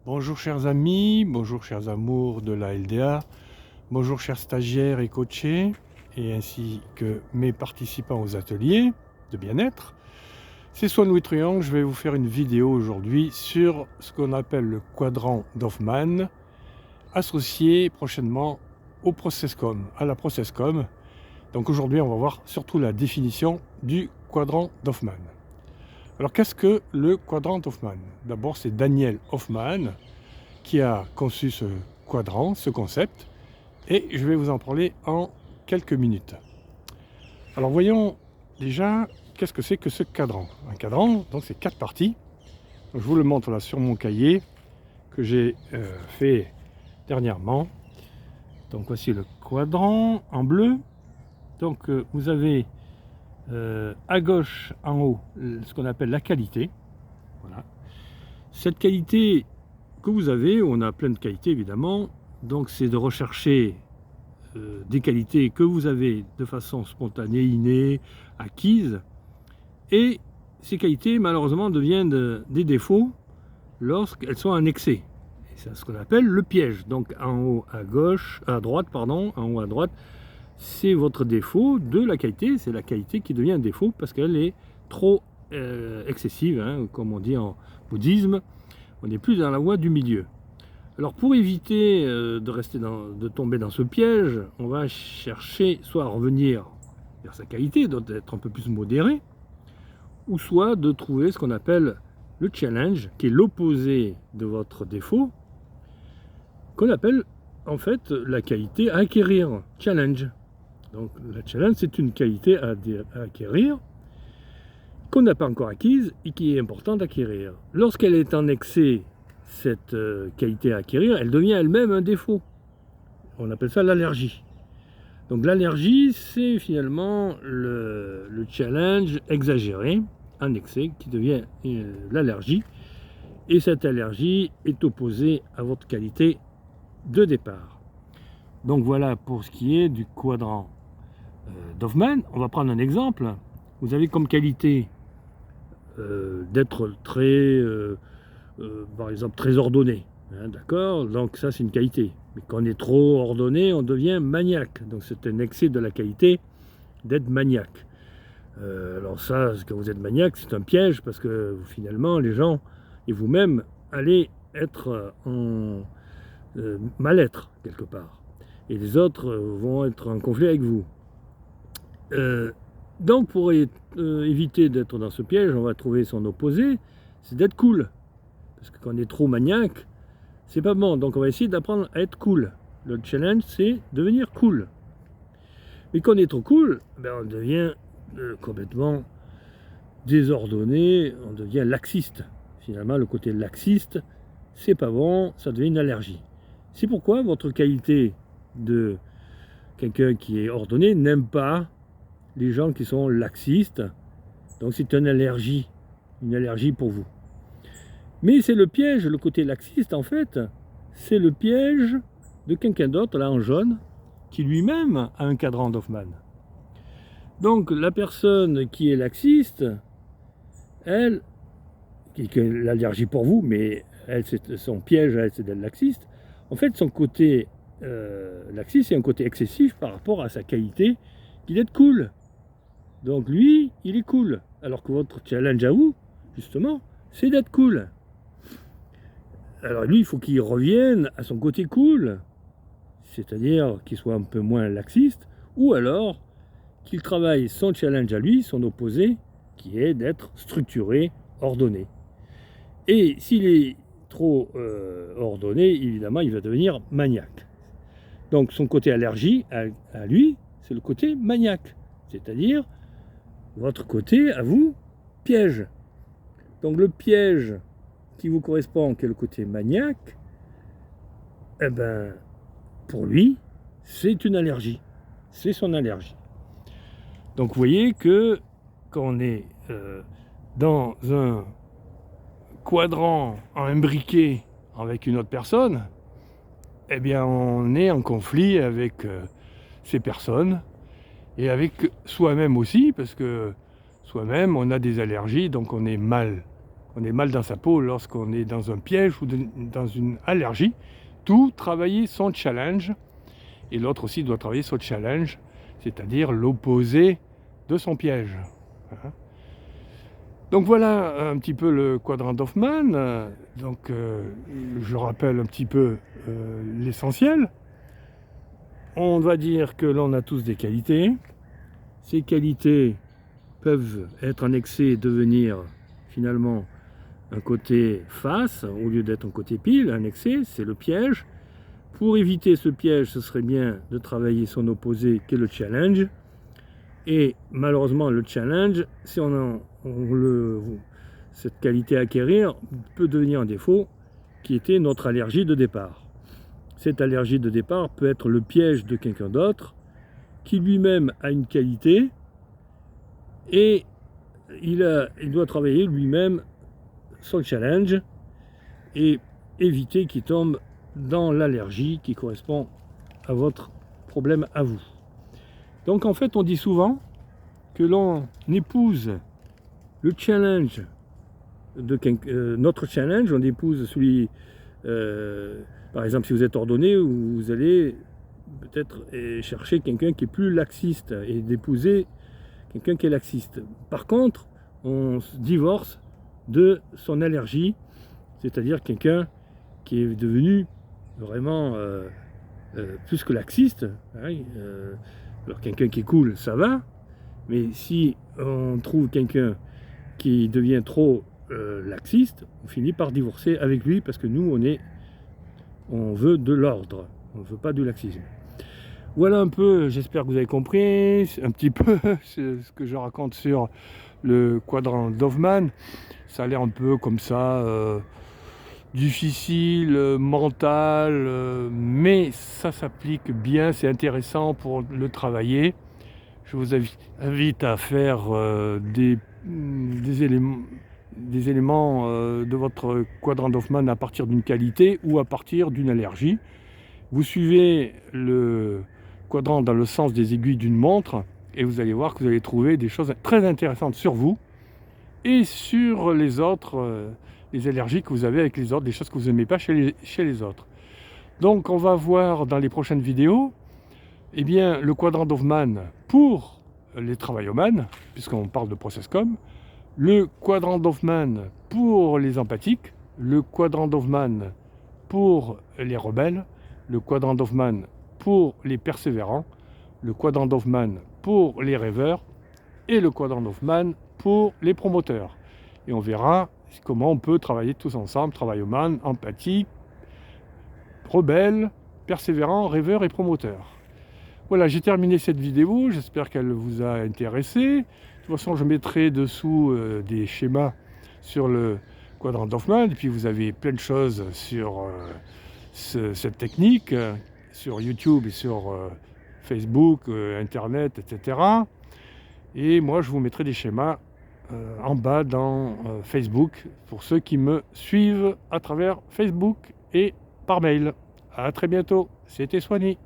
Bonjour chers amis, bonjour chers amours de la LDA, bonjour chers stagiaires et coachés, et ainsi que mes participants aux ateliers de bien-être. C'est Swan Louis Triangle, je vais vous faire une vidéo aujourd'hui sur ce qu'on appelle le quadrant d'Hoffmann, associé prochainement au Processcom, à la Processcom. Donc aujourd'hui on va voir surtout la définition du quadrant d'Hoffmann. Alors qu'est-ce que le quadrant d'Hoffmann? D'abord c'est Daniel Hoffmann qui a conçu ce quadrant, ce concept, et je vais vous en parler en quelques minutes. Alors voyons déjà qu'est-ce que c'est que ce cadran. Un cadran, donc c'est 4 parties. Donc, je vous le montre là sur mon cahier que j'ai fait dernièrement. Donc voici le quadrant en bleu. Donc vous avez à gauche en haut ce qu'on appelle la qualité. Voilà. Cette qualité que vous avez, on a plein de qualités évidemment, donc c'est de rechercher des qualités que vous avez de façon spontanée, innée, acquise, et ces qualités malheureusement deviennent des défauts lorsqu'elles sont en excès. C'est ce qu'on appelle le piège. Donc en haut à gauche, à droite, pardon, en haut à droite, c'est votre défaut de la qualité, c'est la qualité qui devient un défaut parce qu'elle est trop excessive, hein, comme on dit en bouddhisme, on n'est plus dans la voie du milieu. Alors pour éviter de tomber dans ce piège, on va chercher soit à revenir vers sa qualité, d'être un peu plus modéré, ou soit de trouver ce qu'on appelle le challenge, qui est l'opposé de votre défaut, qu'on appelle en fait la qualité à acquérir, challenge. Donc la challenge, c'est une qualité à acquérir qu'on n'a pas encore acquise et qui est importante d'acquérir. Lorsqu'elle est en excès, cette qualité à acquérir, elle devient elle-même un défaut. On appelle ça l'allergie. Donc l'allergie, c'est finalement le challenge exagéré, en excès, qui devient l'allergie. Et cette allergie est opposée à votre qualité de départ. Donc voilà pour ce qui est du quadrant d'Hoffmann. On va prendre un exemple. Vous avez comme qualité d'être très, par exemple, très ordonné. Hein, d'accord? Donc ça, c'est une qualité. Mais quand on est trop ordonné, on devient maniaque. Donc c'est un excès de la qualité d'être maniaque. Alors ça, quand vous êtes maniaque, c'est un piège parce que finalement, les gens et vous-même allez être en mal-être quelque part. Et les autres vont être en conflit avec vous. Donc pour éviter d'être dans ce piège, on va trouver son opposé, c'est d'être cool. Parce que quand on est trop maniaque, c'est pas bon. Donc on va essayer d'apprendre à être cool. Le challenge, c'est devenir cool. Mais quand on est trop cool, ben on devient complètement désordonné, on devient laxiste. Finalement, le côté laxiste, c'est pas bon, ça devient une allergie. C'est pourquoi votre qualité de quelqu'un qui est ordonné n'aime pas les gens qui sont laxistes. Donc c'est une allergie pour vous. Mais c'est le piège, le côté laxiste en fait, c'est le piège de quelqu'un d'autre, là en jaune, qui lui-même a un cadran d'Hoffmann. Donc la personne qui est laxiste, elle, qui a l'allergie pour vous, mais elle, son piège, elle, c'est d'être laxiste. En fait, son côté laxiste, c'est un côté excessif par rapport à sa qualité, qu'il est cool. Donc lui, il est cool. Alors que votre challenge à vous, justement, c'est d'être cool. Alors lui, il faut qu'il revienne à son côté cool, c'est-à-dire qu'il soit un peu moins laxiste, ou alors qu'il travaille son challenge à lui, son opposé, qui est d'être structuré, ordonné. Et s'il est trop ordonné, évidemment, il va devenir maniaque. Donc son côté allergie à lui, c'est le côté maniaque, c'est-à-dire votre côté à vous, piège. Donc le piège qui vous correspond, qui est le côté maniaque, eh ben, pour lui, c'est une allergie. C'est son allergie. Donc vous voyez que quand on est dans un quadrant imbriqué avec une autre personne, eh bien on est en conflit avec ces personnes et avec soi-même aussi, parce que soi-même on a des allergies, donc on est mal on est mal dans sa peau lorsqu'on est dans un piège ou dans une allergie. Tout travailler son challenge, et l'autre aussi doit travailler son challenge, c'est-à-dire l'opposé de son piège. Donc voilà un petit peu le quadrant d'Hoffmann. Donc je rappelle un petit peu l'essentiel. On va dire que l'on a tous des qualités. Ces qualités peuvent être en excès et devenir finalement un côté face au lieu d'être un côté pile. Un excès, c'est le piège. Pour éviter ce piège, ce serait bien de travailler son opposé qui est le challenge. Et malheureusement, le challenge, si cette qualité à acquérir, peut devenir un défaut qui était notre allergie de départ. Cette allergie de départ peut être le piège de quelqu'un d'autre qui lui-même a une qualité et il doit travailler lui-même son challenge et éviter qu'il tombe dans l'allergie qui correspond à votre problème à vous. Donc en fait, on dit souvent que l'on épouse le challenge notre challenge, on épouse celui, par exemple, si vous êtes ordonné, vous allez peut-être chercher quelqu'un qui est plus laxiste et d'épouser quelqu'un qui est laxiste. Par contre, on se divorce de son allergie, c'est-à-dire quelqu'un qui est devenu vraiment plus que laxiste. Alors quelqu'un qui est cool, ça va, mais si on trouve quelqu'un qui devient trop laxiste, on finit par divorcer avec lui parce que nous, on veut de l'ordre, on ne veut pas du laxisme. Voilà un peu, j'espère que vous avez compris un petit peu ce que je raconte sur le quadrant d'Hoffmann. Ça a l'air un peu comme ça, difficile, mental, mais ça s'applique bien, c'est intéressant pour le travailler. Je vous invite à faire des éléments de votre quadrant d'Hoffmann à partir d'une qualité ou à partir d'une allergie. Vous suivez le quadrant dans le sens des aiguilles d'une montre et vous allez voir que vous allez trouver des choses très intéressantes sur vous et sur les autres, les allergies que vous avez avec les autres, des choses que vous n'aimez pas chez les autres. Donc on va voir dans les prochaines vidéos le quadrant d'Hoffmann pour les travaillomanes, puisqu'on parle de ProcessCom, le quadrant d'Hoffmann pour les empathiques, le quadrant d'Hoffmann pour les rebelles, le quadrant d'Hoffmann pour les persévérants, le quadrant d'Hoffmann pour les rêveurs et le quadrant d'Hoffmann pour les promoteurs. Et on verra comment on peut travailler tous ensemble, travailloman, empathique, rebelle, persévérant, rêveur et promoteur. Voilà, j'ai terminé cette vidéo, j'espère qu'elle vous a intéressé. De toute façon, je mettrai dessous des schémas sur le quadrant d'Hoffmann, et puis vous avez plein de choses sur cette technique, sur YouTube et sur Facebook, Internet, etc. Et moi, je vous mettrai des schémas en bas dans Facebook, pour ceux qui me suivent à travers Facebook et par mail. À très bientôt, c'était Soigny.